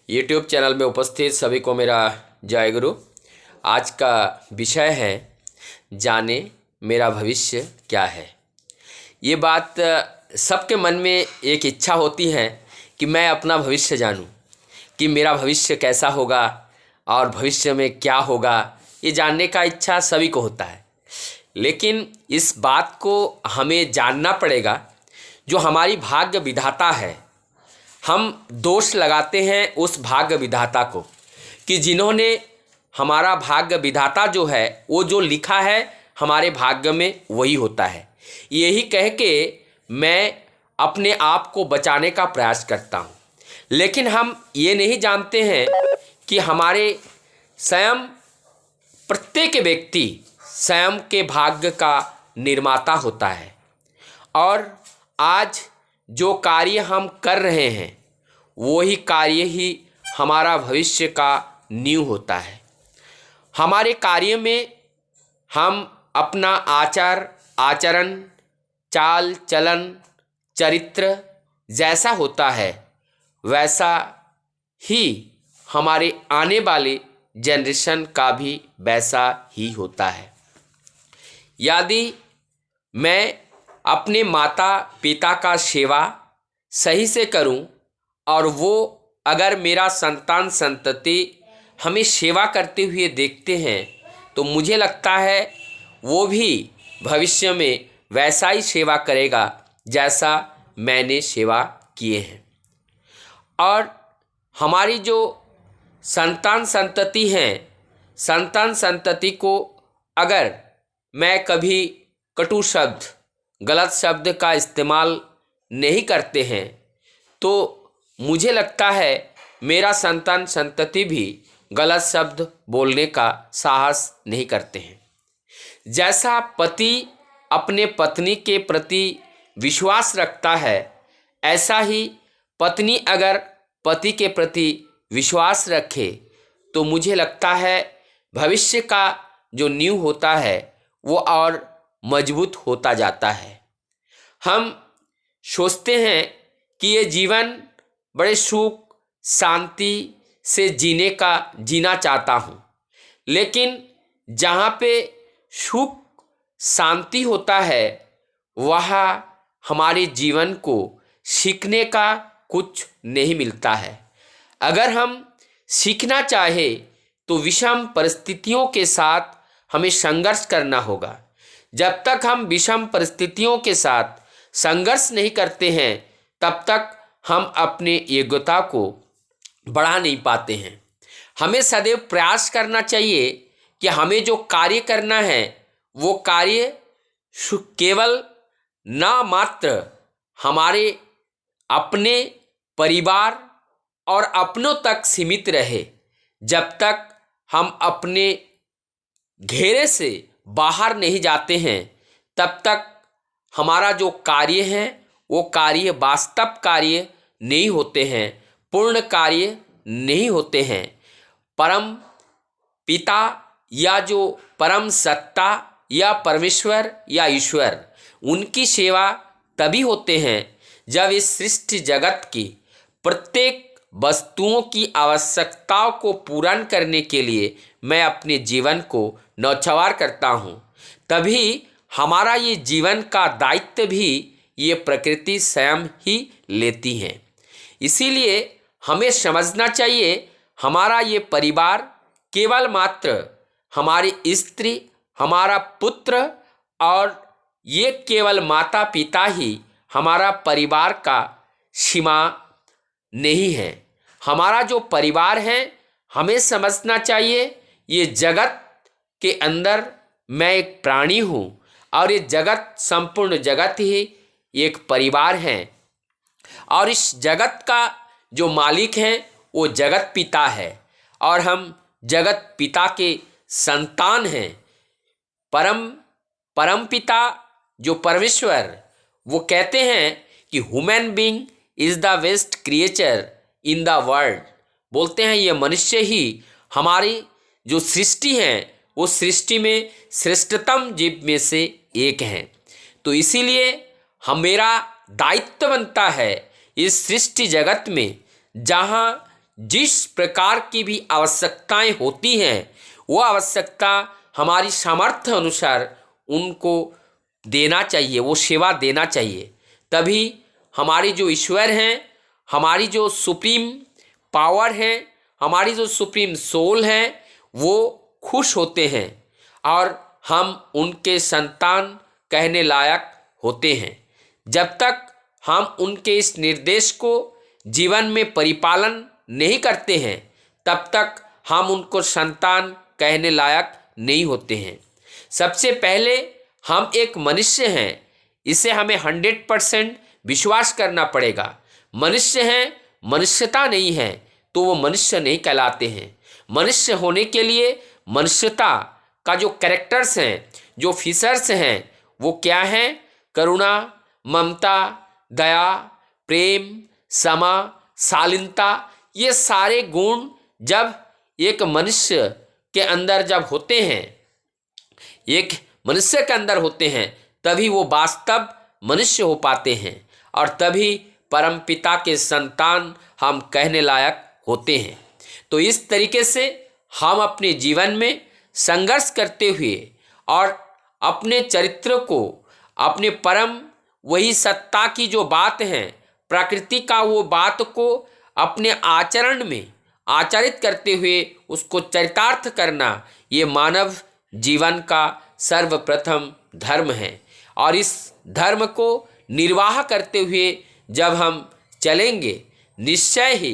YouTube channel में उपस्थित सभी को मेरा जय गुरु। आज का विषय है जाने मेरा भविष्य क्या है। ये बात सबके मन में एक इच्छा होती है कि मैं अपना भविष्य जानूं, कि मेरा भविष्य कैसा होगा और भविष्य में क्या होगा, ये जानने का इच्छा सभी को होता है। लेकिन इस बात को हमें जानना पड़ेगा जो हमारी भाग्य विधाता है। हम दोष लगाते हैं उस भाग्य विधाता को कि जिन्होंने हमारा भाग्य विधाता जो है वो जो लिखा है हमारे भाग्य में वही होता है। यही कह के मैं अपने आप को बचाने का प्रयास करता हूँ, लेकिन हम ये नहीं जानते हैं कि हमारे स्वयं प्रत्येक व्यक्ति स्वयं के भाग्य का निर्माता होता है। और आज जो कार्य हम कर रहे हैं वो ही कार्य ही हमारा भविष्य का नींव होता है। हमारे कार्य में हम अपना आचरण, चाल चलन, चरित्र जैसा होता है वैसा ही हमारे आने वाले जनरेशन का भी वैसा ही होता है। यदि मैं अपने माता पिता का सेवा सही से करूं और वो अगर मेरा संतान संतति हमें सेवा करते हुए देखते हैं तो मुझे लगता है वो भी भविष्य में वैसा ही सेवा करेगा जैसा मैंने सेवा किए हैं। और हमारी जो संतान संतति हैं, संतान संतति को अगर मैं कभी कटु शब्द, गलत शब्द का इस्तेमाल नहीं करते हैं तो मुझे लगता है मेरा संतान संतति भी गलत शब्द बोलने का साहस नहीं करते हैं। जैसा पति अपने पत्नी के प्रति विश्वास रखता है, ऐसा ही पत्नी अगर पति के प्रति विश्वास रखे तो मुझे लगता है भविष्य का जो नींव होता है वो और मजबूत होता जाता है। हम सोचते हैं कि ये जीवन बड़े सुख शांति से जीना चाहता हूँ, लेकिन जहाँ पे सुख शांति होता है वहाँ हमारे जीवन को सीखने का कुछ नहीं मिलता है। अगर हम सीखना चाहे तो विषम परिस्थितियों के साथ हमें संघर्ष करना होगा। जब तक हम विषम परिस्थितियों के साथ संघर्ष नहीं करते हैं तब तक हम अपने योग्यता को बढ़ा नहीं पाते हैं। हमें सदैव प्रयास करना चाहिए कि हमें जो कार्य करना है वो कार्य केवल न मात्र हमारे अपने परिवार और अपनों तक सीमित रहे। जब तक हम अपने घेरे से बाहर नहीं जाते हैं तब तक हमारा जो कार्य है वो कार्य वास्तव कार्य नहीं होते हैं, पूर्ण कार्य नहीं होते हैं। परम पिता या जो परम सत्ता या परमेश्वर या ईश्वर, उनकी सेवा तभी होते हैं जब इस सृष्टि जगत की प्रत्येक वस्तुओं की आवश्यकताओं को पूर्ण करने के लिए मैं अपने जीवन को न्यौछावर करता हूँ। तभी हमारा ये जीवन का दायित्व भी ये प्रकृति स्वयं ही लेती है। इसीलिए हमें समझना चाहिए हमारा ये परिवार केवल मात्र हमारी स्त्री, हमारा पुत्र और ये केवल माता पिता ही हमारा परिवार का सीमा नहीं है। हमारा जो परिवार है हमें समझना चाहिए ये जगत के अंदर मैं एक प्राणी हूँ और ये जगत, संपूर्ण जगत ही एक परिवार है। और इस जगत का जो मालिक है वो जगत पिता है और हम जगत पिता के संतान हैं। परम पिता जो परमेश्वर, वो कहते हैं कि human being is the best creature in the world. बोलते हैं ये मनुष्य ही हमारी जो सृष्टि है वो सृष्टि में श्रेष्ठतम जीव में से एक हैं। तो इसीलिए मेरा दायित्व बनता है इस सृष्टि जगत में जहाँ जिस प्रकार की भी आवश्यकताएं होती हैं वो आवश्यकता हमारी सामर्थ्य अनुसार उनको देना चाहिए, वो सेवा देना चाहिए। तभी हमारी जो ईश्वर हैं, हमारी जो सुप्रीम पावर है, हमारी जो सुप्रीम सोल है, वो खुश होते हैं और हम उनके संतान कहने लायक होते हैं। जब तक हम उनके इस निर्देश को जीवन में परिपालन नहीं करते हैं तब तक हम उनको संतान कहने लायक नहीं होते हैं। सबसे पहले हम एक मनुष्य हैं, इसे हमें 100% विश्वास करना पड़ेगा। मनुष्य हैं, मनुष्यता नहीं है तो वो मनुष्य नहीं कहलाते हैं। मनुष्य होने के लिए मनुष्यता का जो कैरेक्टर्स हैं, जो फीचर्स हैं, वो क्या हैं? करुणा, ममता, दया, प्रेम, क्षमा, शालीनता, ये सारे गुण जब एक मनुष्य के अंदर जब होते हैं, एक मनुष्य के अंदर होते हैं, तभी वो वास्तव मनुष्य हो पाते हैं और तभी परमपिता के संतान हम कहने लायक होते हैं। तो इस तरीके से हम अपने जीवन में संघर्ष करते हुए और अपने चरित्र को, अपने परम वही सत्ता की जो बात है, प्रकृति का वो बात को अपने आचरण में आचरित करते हुए उसको चरितार्थ करना, ये मानव जीवन का सर्वप्रथम धर्म है। और इस धर्म को निर्वाह करते हुए जब हम चलेंगे, निश्चय ही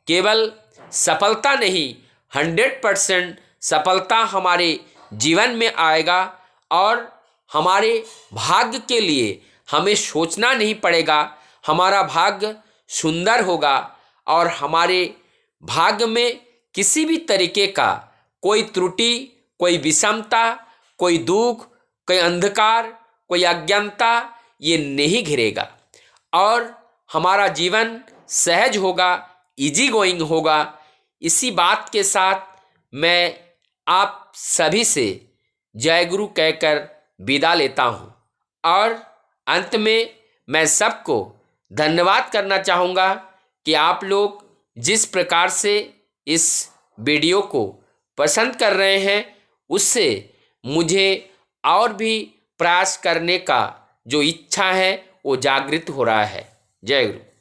केवल सफलता नहीं, 100% सफलता हमारे जीवन में आएगा और हमारे भाग्य के लिए हमें सोचना नहीं पड़ेगा। हमारा भाग्य सुंदर होगा और हमारे भाग्य में किसी भी तरीके का कोई त्रुटि, कोई विषमता, कोई दुख, कोई अंधकार, कोई अज्ञानता ये नहीं घिरेगा और हमारा जीवन सहज होगा, इजी गोइंग होगा। इसी बात के साथ मैं आप सभी से जय गुरु कहकर विदा लेता हूँ और अंत में मैं सबको धन्यवाद करना चाहूँगा कि आप लोग जिस प्रकार से इस वीडियो को पसंद कर रहे हैं, उससे मुझे और भी प्रयास करने का जो इच्छा है वो जागृत हो रहा है। जय गुरु।